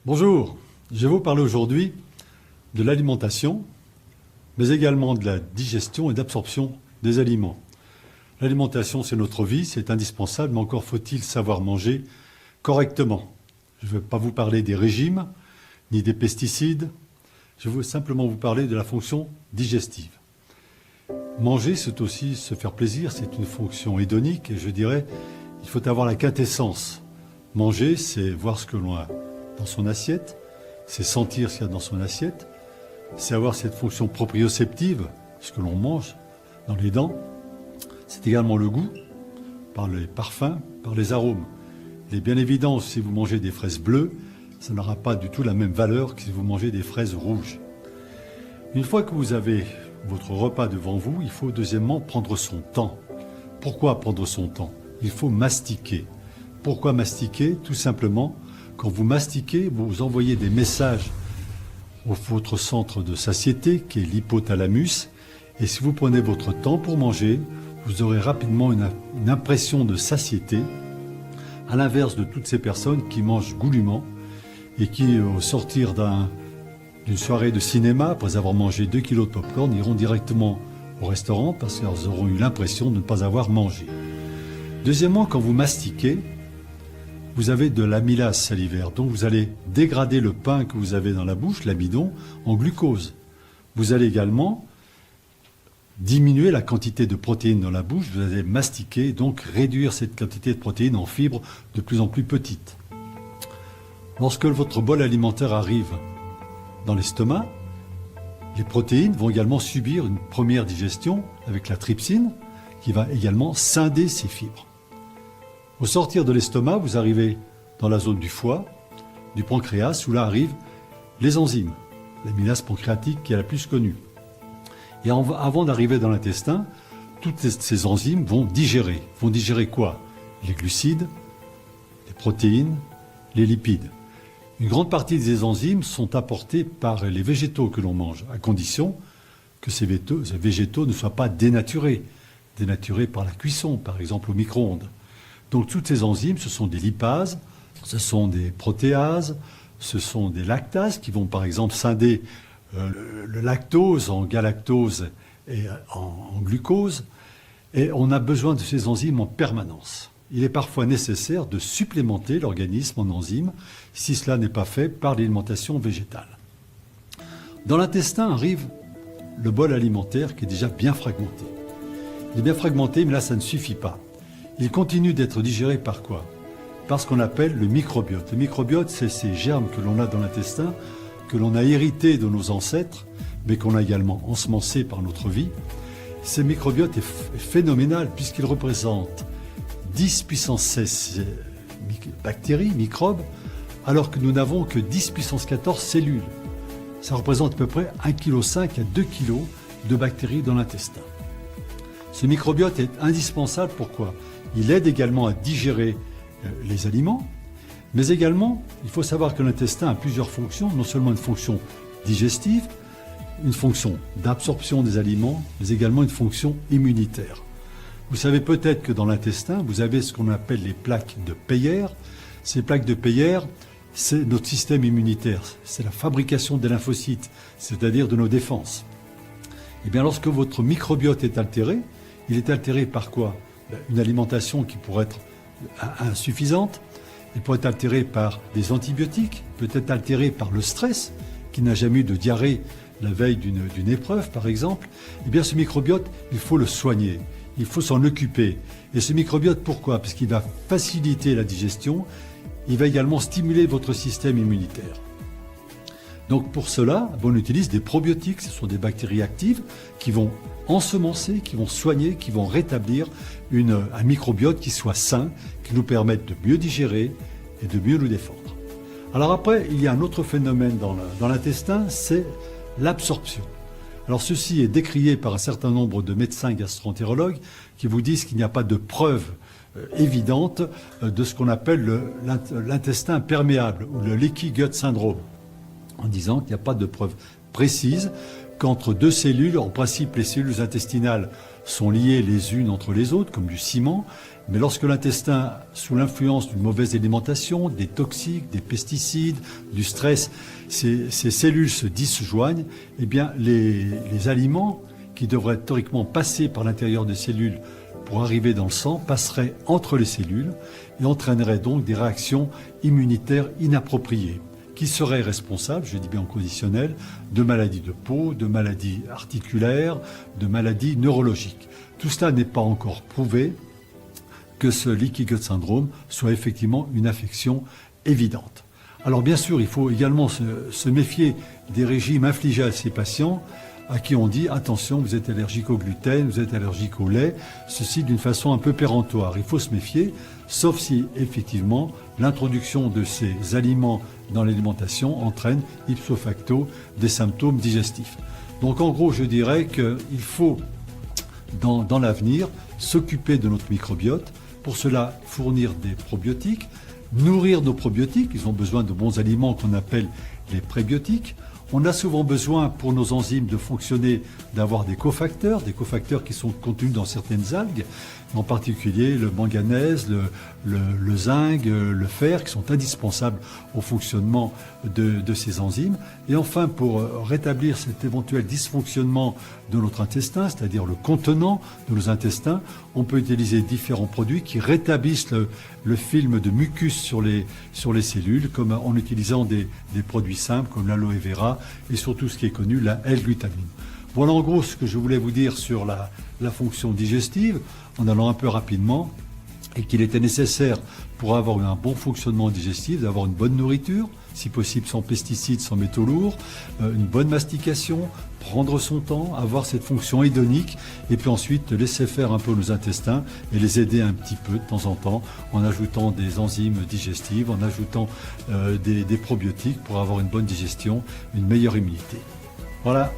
Bonjour, je vais vous parler aujourd'hui de l'alimentation, mais également de la digestion et d'absorption des aliments. L'alimentation, c'est notre vie, c'est indispensable, mais encore faut-il savoir manger correctement. Je ne vais pas vous parler des régimes, ni des pesticides, je veux simplement vous parler de la fonction digestive. Manger, c'est aussi se faire plaisir, c'est une fonction hédonique, et je dirais, il faut avoir la quintessence. Manger, c'est voir ce que l'on a dans son assiette, c'est sentir ce qu'il y a dans son assiette, c'est avoir cette fonction proprioceptive, ce que l'on mange dans les dents. C'est également le goût, par les parfums, par les arômes. Il est bien évident, si vous mangez des fraises bleues, ça n'aura pas du tout la même valeur que si vous mangez des fraises rouges. Une fois que vous avez votre repas devant vous, il faut deuxièmement prendre son temps. Pourquoi prendre son temps? Il faut mastiquer. Pourquoi mastiquer? Tout simplement, quand vous mastiquez, vous envoyez des messages au votre centre de satiété, qui est l'hypothalamus, et si vous prenez votre temps pour manger, vous aurez rapidement une impression de satiété, à l'inverse de toutes ces personnes qui mangent goulûment et qui, au sortir d'une soirée de cinéma, après avoir mangé 2 kilos de popcorn, iront directement au restaurant parce qu'ils auront eu l'impression de ne pas avoir mangé. Deuxièmement, quand vous mastiquez, vous avez de l'amylase salivaire, donc vous allez dégrader le pain que vous avez dans la bouche, l'amidon, en glucose. Vous allez également diminuer la quantité de protéines dans la bouche, vous allez mastiquer, donc réduire cette quantité de protéines en fibres de plus en plus petites. Lorsque votre bol alimentaire arrive dans l'estomac, les protéines vont également subir une première digestion avec la trypsine qui va également scinder ces fibres. Au sortir de l'estomac, vous arrivez dans la zone du foie, du pancréas, où là arrivent les enzymes, l'amylase pancréatique qui est la plus connue. Et avant d'arriver dans l'intestin, toutes ces enzymes vont digérer. Vont digérer quoi? Les glucides, les protéines, les lipides. Une grande partie des enzymes sont apportées par les végétaux que l'on mange, à condition que ces végétaux ne soient pas dénaturés par la cuisson, par exemple au micro-ondes. Donc toutes ces enzymes, ce sont des lipases, ce sont des protéases, ce sont des lactases qui vont par exemple scinder le lactose en galactose et en glucose. Et on a besoin de ces enzymes en permanence. Il est parfois nécessaire de supplémenter l'organisme en enzymes si cela n'est pas fait par l'alimentation végétale. Dans l'intestin arrive le bol alimentaire qui est déjà bien fragmenté. Il est bien fragmenté, mais là ça ne suffit pas. Il continue d'être digéré par quoi? Par ce qu'on appelle le microbiote. Le microbiote, c'est ces germes que l'on a dans l'intestin, que l'on a hérités de nos ancêtres, mais qu'on a également ensemencés par notre vie. Ce microbiote est phénoménal puisqu'il représente 10 puissance 16 bactéries, microbes, alors que nous n'avons que 10 puissance 14 cellules. Ça représente à peu près 1,5 kg à 2 kg de bactéries dans l'intestin. Ce microbiote est indispensable, pourquoi? Il aide également à digérer les aliments, mais également, il faut savoir que l'intestin a plusieurs fonctions, non seulement une fonction digestive, une fonction d'absorption des aliments, mais également une fonction immunitaire. Vous savez peut-être que dans l'intestin, vous avez ce qu'on appelle les plaques de Peyer. Ces plaques de Peyer, c'est notre système immunitaire, c'est la fabrication des lymphocytes, c'est-à-dire de nos défenses. Et bien lorsque votre microbiote est altéré, il est altéré par quoi? Une alimentation qui pourrait être insuffisante, elle pourrait être altérée par des antibiotiques, peut-être altérée par le stress, qui n'a jamais eu de diarrhée la veille d'une épreuve par exemple. Eh bien ce microbiote, il faut le soigner, il faut s'en occuper. Et ce microbiote, pourquoi? Parce qu'il va faciliter la digestion, il va également stimuler votre système immunitaire. Donc pour cela, on utilise des probiotiques, ce sont des bactéries actives qui vont ensemencer, qui vont soigner, qui vont rétablir un microbiote qui soit sain, qui nous permette de mieux digérer et de mieux nous défendre. Alors après, il y a un autre phénomène dans l'intestin, c'est l'absorption. Alors ceci est décrié par un certain nombre de médecins gastro-entérologues qui vous disent qu'il n'y a pas de preuve évidente de ce qu'on appelle l'intestin perméable ou le leaky gut syndrome, en disant qu'il n'y a pas de preuve précise qu'entre deux cellules, en principe les cellules intestinales sont liées les unes entre les autres, comme du ciment. Mais lorsque l'intestin, sous l'influence d'une mauvaise alimentation, des toxiques, des pesticides, du stress, ces cellules se disjoignent, eh bien les aliments qui devraient théoriquement passer par l'intérieur des cellules pour arriver dans le sang passeraient entre les cellules et entraîneraient donc des réactions immunitaires inappropriées qui seraient responsables, je dis bien en conditionnel, de maladies de peau, de maladies articulaires, de maladies neurologiques. Tout cela n'est pas encore prouvé que ce leaky gut syndrome soit effectivement une affection évidente. Alors bien sûr, il faut également se méfier des régimes infligés à ces patients à qui on dit attention, vous êtes allergique au gluten, vous êtes allergique au lait, ceci d'une façon un peu péremptoire. Il faut se méfier, sauf si effectivement l'introduction de ces aliments dans l'alimentation entraîne ipso facto des symptômes digestifs. Donc en gros, je dirais qu'il faut dans l'avenir s'occuper de notre microbiote, pour cela fournir des probiotiques, nourrir nos probiotiques, ils ont besoin de bons aliments qu'on appelle les prébiotiques. On a souvent besoin pour nos enzymes de fonctionner d'avoir des cofacteurs qui sont contenus dans certaines algues, en particulier le manganèse, le zinc, le fer, qui sont indispensables au fonctionnement de ces enzymes. Et enfin, pour rétablir cet éventuel dysfonctionnement de notre intestin, c'est-à-dire le contenant de nos intestins, on peut utiliser différents produits qui rétablissent le film de mucus sur les cellules, comme en utilisant des produits simples comme l'aloe vera et surtout ce qui est connu, la L-glutamine. Voilà en gros ce que je voulais vous dire sur la fonction digestive, en allant un peu rapidement, et qu'il était nécessaire pour avoir un bon fonctionnement digestif, d'avoir une bonne nourriture, si possible sans pesticides, sans métaux lourds, une bonne mastication, prendre son temps, avoir cette fonction hédonique, et puis ensuite laisser faire un peu nos intestins et les aider un petit peu de temps en temps en ajoutant des enzymes digestives, en ajoutant des probiotiques pour avoir une bonne digestion, une meilleure immunité. Voilà.